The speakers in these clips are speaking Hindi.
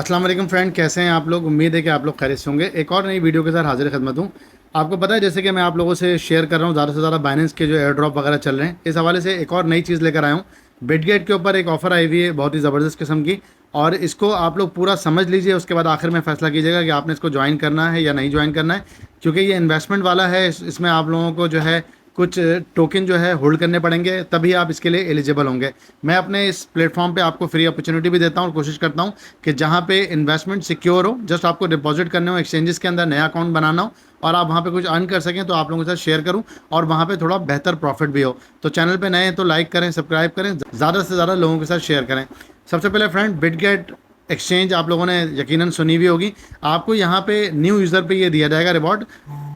अस्सलाम वालेकुम फ्रेंड, कैसे हैं आप लोग। उम्मीद है कि आप लोग खैरियत से होंगे। एक और नई वीडियो के साथ हाजिर खिदमत हूँ। आपको पता है जैसे कि मैं आप लोगों से शेयर कर रहा हूँ ज़्यादा से ज़्यादा बाइनेंस के जो एयर ड्रॉप वगैरह चल रहे हैं, इस हवाले से एक और नई चीज़ लेकर आया हूँ। बिटगेट के ऊपर एक ऑफ़र आई हुई है बहुत ही ज़बरदस्त किस्म की, और इसको आप लोग पूरा समझ लीजिए, उसके बाद आखिर में फ़ैसला कीजिएगा कि आपने इसको ज्वाइन करना है या नहीं ज्वाइन करना है। क्योंकि ये इन्वेस्टमेंट वाला है, इसमें आप लोगों को जो है कुछ टोकन जो है होल्ड करने पड़ेंगे, तभी आप इसके लिए एलिजिबल होंगे। मैं अपने इस प्लेटफॉर्म पे आपको फ्री अपॉर्चुनिटी भी देता हूँ और कोशिश करता हूँ कि जहाँ पे इन्वेस्टमेंट सिक्योर हो, जस्ट आपको डिपॉजिट करने हो, एक्सचेंजेस के अंदर नया अकाउंट बनाना हो और आप वहाँ पे कुछ अर्न कर सकें, तो आप लोगों के साथ शेयर करूँ और वहाँ पे थोड़ा बेहतर प्रॉफिट भी हो। तो चैनल पे नए हैं तो लाइक करें, सब्सक्राइब करें, ज़्यादा से ज़्यादा लोगों के साथ शेयर करें। सबसे पहले फ्रेंड, बिटगेट एक्सचेंज आप लोगों ने यकीनन सुनी हुई होगी। आपको यहाँ पे न्यू यूज़र पे ये दिया जाएगा रिवॉर्ड,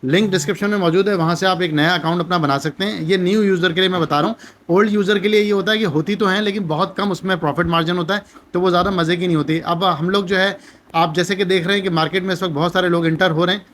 लिंक डिस्क्रिप्शन में मौजूद है, वहाँ से आप एक नया अकाउंट अपना बना सकते हैं। ये न्यू यूज़र के लिए मैं बता रहा हूँ। ओल्ड यूज़र के लिए ये होता है कि होती तो हैं लेकिन बहुत कम उसमें प्रॉफिट मार्जिन होता है, तो वो ज़्यादा मज़े की नहीं होती। अब हम लोग जो है, आप जैसे कि देख रहे हैं कि मार्केट में इस वक्त बहुत सारे लोग इंटर हो रहे हैं,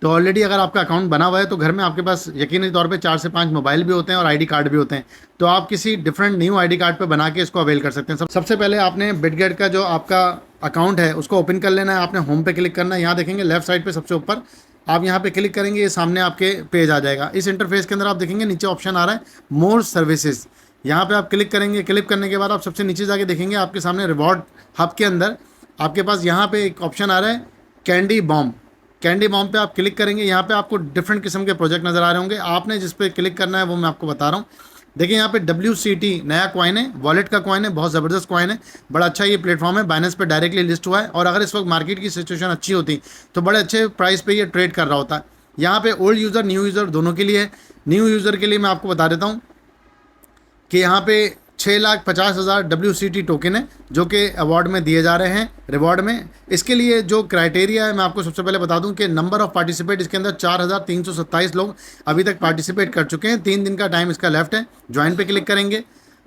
तो ऑलरेडी अगर आपका अकाउंट बना हुआ है तो घर में आपके पास यकीनी तौर पे 4 से 5 मोबाइल भी होते हैं और आईडी कार्ड भी होते हैं। तो आप किसी डिफरेंट न्यू आईडी कार्ड पे बना के इसको अवेल कर सकते हैं। सबसे पहले आपने बिटगेट का जो आपका अकाउंट है उसको ओपन कर लेना है। आपने होम पे क्लिक करना है, यहाँ देखेंगे लेफ्ट साइड पे सबसे ऊपर आप यहाँ पे क्लिक करेंगे, ये सामने आपके पेज आ जाएगा। इस इंटरफेस के अंदर आप देखेंगे नीचे ऑप्शन आ रहा है मोर सर्विसेज, यहाँ पे आप क्लिक करेंगे। क्लिक करने के बाद आप सबसे नीचे जाके देखेंगे आपके सामने रिवॉर्ड हब के अंदर आपके पास यहाँ पे एक ऑप्शन आ रहा है कैंडी बॉम्ब। कैंडी बॉम्ब पे आप क्लिक करेंगे, यहाँ पे आपको डिफरेंट किस्म के प्रोजेक्ट नज़र आ रहे होंगे। आपने जिस पे क्लिक करना है वो मैं आपको बता रहा हूँ। देखिए यहाँ पे WCT नया कॉइन है, वॉलेट का कॉइन है, बहुत ज़बरदस्त कॉइन है, बड़ा अच्छा ये प्लेटफॉर्म है, बाइनेंस पे डायरेक्टली लिस्ट हुआ है। और अगर इस वक्त मार्केट की सिचुएशन अच्छी होती तो बड़े अच्छे प्राइस पे ये ट्रेड कर रहा होता है। यहाँ पे ओल्ड यूज़र न्यू यूज़र दोनों के लिए है। न्यू यूज़र के लिए मैं आपको बता देता हूँ कि यहाँ पे 6,50,000 WCT टोकन है जो कि अवार्ड में दिए जा रहे हैं रिवॉर्ड में। इसके लिए जो क्राइटेरिया है मैं आपको सबसे पहले बता दूं कि नंबर ऑफ़ पार्टिसिपेट इसके अंदर 4,327 लोग अभी तक पार्टिसिपेट कर चुके हैं। 3 दिन का टाइम इसका लेफ्ट है। ज्वाइन पे क्लिक करेंगे।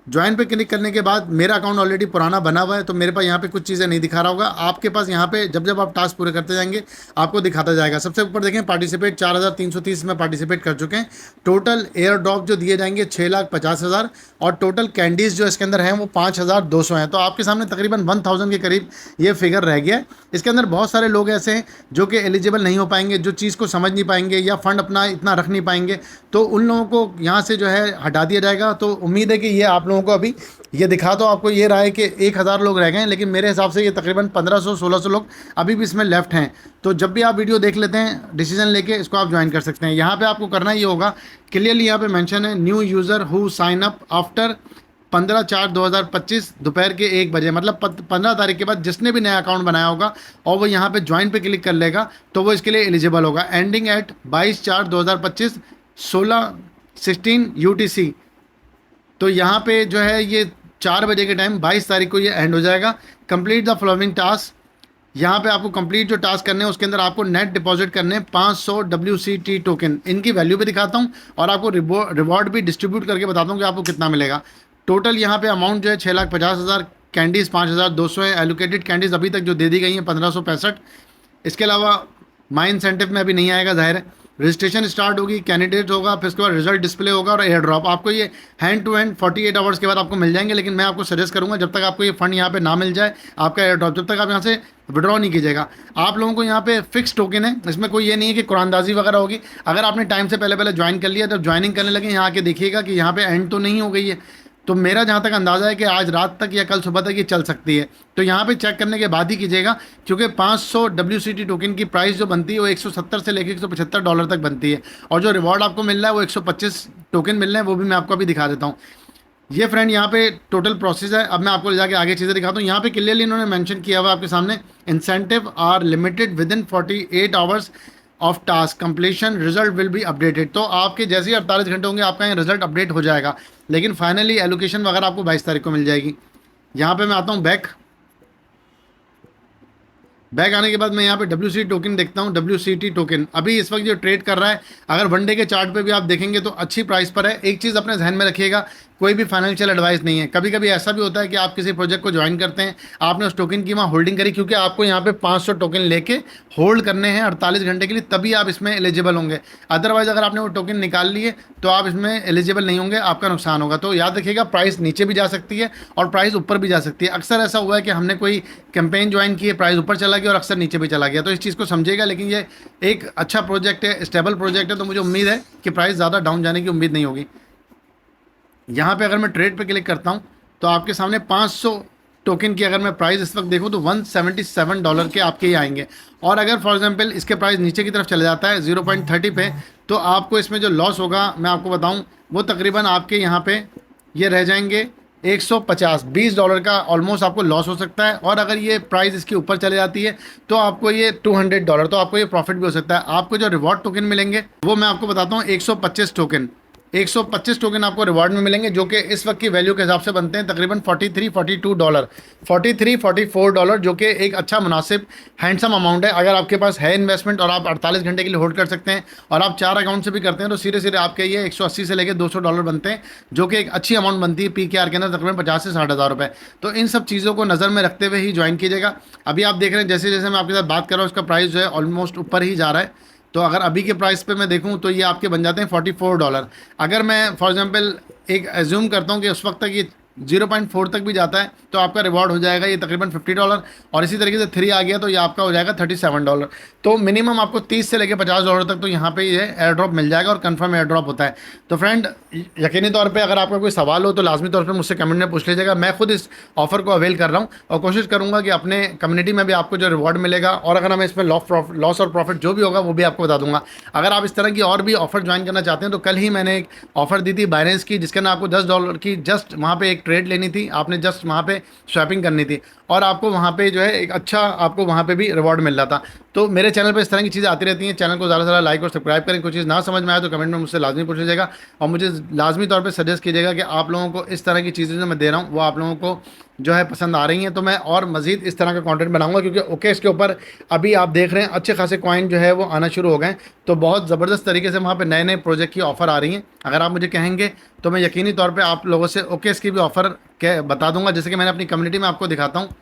ज्वाइन पे क्लिक करने के बाद मेरा अकाउंट ऑलरेडी पुराना बना हुआ है तो मेरे पास यहाँ पे कुछ चीज़ें नहीं दिखा रहा होगा। आपके पास यहाँ पे जब जब आप टास्क पूरे करते जाएंगे आपको दिखाता जाएगा। सबसे ऊपर देखें पार्टिसिपेट 4,330 में पार्टिसिपेट कर चुके हैं। टोटल एयर ड्रॉप जो दिए जाएंगे 6,50,000 और टोटल कैंडीज़ जो इसके अंदर हैं वो 5,200 हैं। तो आपके सामने तकरीबन 1,000 के करीब ये फिगर रह गया है। इसके अंदर बहुत सारे लोग ऐसे हैं जो कि एलिजिबल नहीं हो पाएंगे, जो चीज़ को समझ नहीं पाएंगे या फंड अपना इतना रख नहीं पाएंगे, तो उन लोगों को यहाँ से जो है हटा दिया जाएगा। तो उम्मीद है कि ये आप लोगों को अभी ये दिखा, तो आपको ये रहा है कि 1,000 लोग रह गए हैं, लेकिन मेरे हिसाब से ये तकरीबन 1,500-1,600 लोग अभी भी इसमें लेफ्ट हैं। तो जब भी आप वीडियो देख लेते हैं डिसीजन लेके इसको आप ज्वाइन कर सकते हैं। यहाँ पे आपको करना ये होगा, क्लियरली यहाँ पे मेंशन है new user who sign up after 15/4/2025 दोपहर के 1 बजे, मतलब 15 तारीख के बाद जिसने भी नया अकाउंट बनाया होगा और वो यहाँ पे ज्वाइन पे क्लिक कर लेगा तो वो इसके लिए एलिजिबल होगा। Ending eight 22/4/2025 16 UTC। तो यहाँ पे जो है ये 4 बजे के टाइम 22 तारीख को ये एंड हो जाएगा। कंप्लीट द फॉलोइंग टास्क, यहाँ पे आपको कंप्लीट जो टास्क करने हैं उसके अंदर आपको नेट डिपॉजिट करने हैं 500 WCT टोकन। इनकी वैल्यू भी दिखाता हूँ और आपको रिवॉर्ड भी डिस्ट्रीब्यूट करके बताता हूँ कि आपको कितना मिलेगा। टोटल यहाँ पे अमाउंट जो है 6,50,000, कैंडीज़ 5,200 है। एलोकेटेड कैंडीज़ अभी तक जो दे दी गई हैं 1,565। इसके अलावा माई इंसेंटिव में अभी नहीं आएगा, जाहिर है। रजिस्ट्रेशन स्टार्ट होगी, कैंडिडेट होगा, फिर उसके बाद रिजल्ट डिस्प्ले होगा और एयर ड्रॉप आपको ये हैंड टू हैंड 48 आवर्स के बाद आपको मिल जाएंगे। लेकिन मैं आपको सजेस्ट करूंगा जब तक आपको ये फंड यहाँ पे ना मिल जाए आपका एयर ड्रॉप, जब तक आप यहाँ से विड्रॉ नहीं कीजिएगा। आप लोगों को यहाँ पे फिक्स टोकन है, इसमें कोई ये नहीं है कि कुरानदाजी वगैरह होगी। अगर आपने टाइम से पहले ज्वाइन कर लिया, जब ज्वाइनिंग करने लगे यहाँ आके देखिएगा कि यहाँ पे एंड तो नहीं हो गई है। तो मेरा जहाँ तक अंदाज़ा है कि आज रात तक या कल सुबह तक ये चल सकती है। तो यहाँ पे चेक करने के बाद ही कीजिएगा, क्योंकि 500 WCT टोकन की प्राइस जो बनती है वो 170 से लेकर $175 तक बनती है। और जो रिवॉर्ड आपको मिल रहा है वो 125 टोकन मिल रहे हैं, वो भी मैं आपको अभी दिखा देता हूँ। ये फ्रेंड यहाँ पे टोटल प्रोसेस है। अब मैं आपको ले जाके आगे चीज़ें दिखाता हूँ। यहाँ पे क्लियरली इन्होंने मेंशन किया हुआ आपके सामने, incentive are limited within 48 hours of task completion, result will be updated. तो आपके जैसे ही 48 घंटे होंगे आपका यहाँ रिजल्ट अपडेट हो जाएगा, लेकिन फाइनली एलोकेशन वगैरह आपको 22 तारीख को मिल जाएगी। यहाँ पे मैं आता हूँ बैक आने के बाद मैं यहाँ पे WCT टोकन देखता हूँ। WCT टोकन अभी इस वक्त जो ट्रेड कर रहा है, अगर वनडे के चार्ट पे भी आप देखेंगे तो अच्छी प्राइस पर है। एक चीज़ अपने जहन में रखिएगा कोई भी फाइनेंशियल एडवाइस नहीं है। कभी कभी ऐसा भी होता है कि आप किसी प्रोजेक्ट को ज्वाइन करते हैं, आपने उस टोकन की वहाँ होल्डिंग करी, क्योंकि आपको यहाँ पे 500 टोकन लेके होल्ड करने हैं 48 घंटे के लिए, तभी आप इसमें एलिजिबल होंगे। अदरवाइज अगर आपने वो टोकन निकाल लिए तो आप इसमें एलिजिबल नहीं होंगे, आपका नुकसान होगा। तो याद रखिएगा, प्राइस नीचे भी जा सकती है और प्राइस ऊपर भी जा सकती है। अक्सर ऐसा हुआ है कि हमने कोई कैंपेन ज्वाइन की है, प्राइस ऊपर चला गया और अक्सर नीचे भी चला गया। तो इस चीज़ को समझिएगा। लेकिन ये एक अच्छा प्रोजेक्ट है, स्टेबल प्रोजेक्ट है, तो मुझे उम्मीद है कि प्राइस ज़्यादा डाउन जाने की उम्मीद नहीं होगी। यहाँ पे अगर मैं ट्रेड पे क्लिक करता हूँ तो आपके सामने 500 टोकन की अगर मैं प्राइस इस वक्त देखूँ तो $177 के आपके ही आएंगे। और अगर फॉर एग्जांपल इसके प्राइस नीचे की तरफ चले जाता है 0.30 पे, तो आपको इसमें जो लॉस होगा मैं आपको बताऊँ, वो तकरीबन आपके यहाँ पे ये रह जाएंगे 150, $20 का ऑलमोस्ट आपको लॉस हो सकता है। और अगर ये प्राइस इसके ऊपर चले जाती है तो आपको ये $200, तो आपको ये प्रॉफिट भी हो सकता है। आपको जो रिवॉर्ड टोकन मिलेंगे वो मैं आपको बताता हूँ, 125 टोकन, 125 टोकन आपको रिवार्ड में मिलेंगे, जो कि इस वक्त की वैल्यू के हिसाब से बनते हैं तकरीबन $43-42, $43-44, जो कि एक अच्छा मुनासिब हैंडसम अमाउंट है। अगर आपके पास है इन्वेस्टमेंट और आप 48 घंटे के लिए होल्ड कर सकते हैं और आप 4 अकाउंट से भी करते हैं, तो सीधे सीधे आपके ये 180 से लेकर $200 बनते हैं, जो कि एक अच्छी अमाउंट बनती है PKR के अंदर, तकरीबन 50 से 60,000 रुपये। तो इन सब चीज़ों को नज़र में रखते हुए ही ज्वाइन कीजिएगा। अभी आप देख रहे हैं जैसे जैसे मैं आपके साथ बात कर रहा हूँ, उसका प्राइस जो है ऑलमोस्ट ऊपर ही जा रहा है। तो अगर अभी के प्राइस पे मैं देखूं तो ये आपके बन जाते हैं $44। अगर मैं फॉर एग्जांपल एक एज्यूम करता हूं कि उस वक्त तक ये 0.4 तक भी जाता है तो आपका रिवॉर्ड हो जाएगा ये तकरीबन $50। और इसी तरीके से 3 आ गया तो ये आपका हो जाएगा $37। तो मिनिमम आपको 30 से लेकर $50 तक तो यहाँ पे ये एयर ड्रॉप मिल जाएगा और कंफर्म एयर ड्रॉप होता है। तो फ्रेंड, यकीनी तौर पे अगर आपका कोई सवाल हो तो लाजमी तौर पे मुझसे कमेंट में पूछ लीजिएगा। मैं खुद इस ऑफर को अवेल कर रहा हूँ और कोशिश करूँगा कि अपने कम्युनिटी में भी आपको जो रिवॉर्ड मिलेगा, और अगर हमें इसमें लॉस और प्रॉफिट जो भी होगा वो भी आपको बता दूंगा। अगर आप इस तरह की और भी ऑफर ज्वाइन करना चाहते हैं तो कल ही मैंने एक ऑफर दी थी बाइनेंस की, जिसके अंदर आपको $10 की जस्ट वहाँ पर एक ट्रेड लेनी थी, आपने जस्ट वहाँ पे स्वैपिंग करनी थी और आपको वहाँ पे जो है एक अच्छा आपको वहाँ पे भी रिवॉर्ड मिल रहा था। तो मेरे चैनल पे इस तरह की चीज़ें आती रहती हैं। चैनल को ज़्यादा से ज़्यादा लाइक और सब्सक्राइब करें। कोई चीज़ ना समझ में आए तो कमेंट में मुझसे लाजमी पूछ लीजिएगा और मुझे लाजमी तौर पे सजेस्ट कीजिएगा कि आप लोगों को इस तरह की चीज़ें जो मैं दे रहा हूँ वो आप लोगों को जो है पसंद आ रही हैं। तो मैं और मज़ीद इस तरह का कंटेंट बनाऊंगा, क्योंकि ओके इसके ऊपर अभी आप देख रहे हैं अच्छे खासे कॉइन जो है वो आना शुरू हो गए। तो बहुत ज़बरदस्त तरीके से वहाँ पे नए नए प्रोजेक्ट की ऑफ़र आ रही हैं। अगर आप मुझे कहेंगे तो मैं यकीनी तौर पे आप लोगों से ओके इसकी भी ऑफ़र के बता दूंगा। जैसे कि मैंने अपनी कम्युनिटी में आपको दिखाता हूँ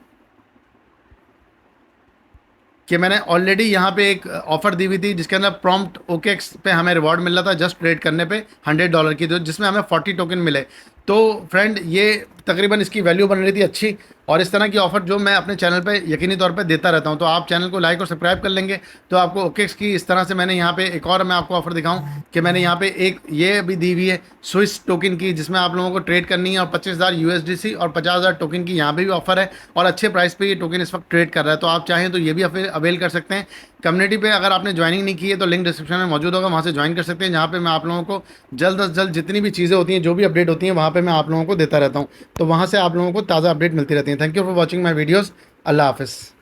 कि मैंने ऑलरेडी यहाँ पे एक ऑफ़र दी हुई थी, जिसके अंदर प्रॉम्प्ट OKX पे हमें रिवॉर्ड मिल रहा था जस्ट ट्रेड करने पे $100 की, तो जिसमें हमें 40 टोकन मिले। तो फ्रेंड, ये तकरीबन इसकी वैल्यू बन रही थी अच्छी। और इस तरह की ऑफ़र जो मैं अपने चैनल पे यकीनी तौर पे देता रहता हूँ। तो आप चैनल को लाइक और सब्सक्राइब कर लेंगे तो आपको OKX की इस तरह से मैंने यहाँ पे एक और मैं आपको ऑफ़र दिखाऊँ कि मैंने यहाँ पे एक ये भी दी हुई है स्विस टोकन की, जिसमें आप लोगों को ट्रेड करनी है और 25,000 USDC और 50,000 टोकन की यहाँ पे भी ऑफ़र है और अच्छे प्राइस पे ये टोकन इस वक्त ट्रेड कर रहा है। तो आप चाहें तो ये भी अवेल कर सकते हैं। कम्युनिटी पे अगर आपने ज्वाइनिंग नहीं की है तो लिंक डिस्क्रिप्शन में मौजूद होगा, वहाँ से ज्वाइन कर सकते हैं, जहाँ पे मैं आप लोगों को जल्द अज जल्द जितनी भी चीज़ें होती हैं, जो भी अपडेट होती हैं, वहाँ पे मैं आप लोगों को देता रहता हूँ। तो वहाँ से आप लोगों को ताज़ा अपडेट मिलती रहती है। Thank you for watching my videos. अल्लाह हाफ़िज़।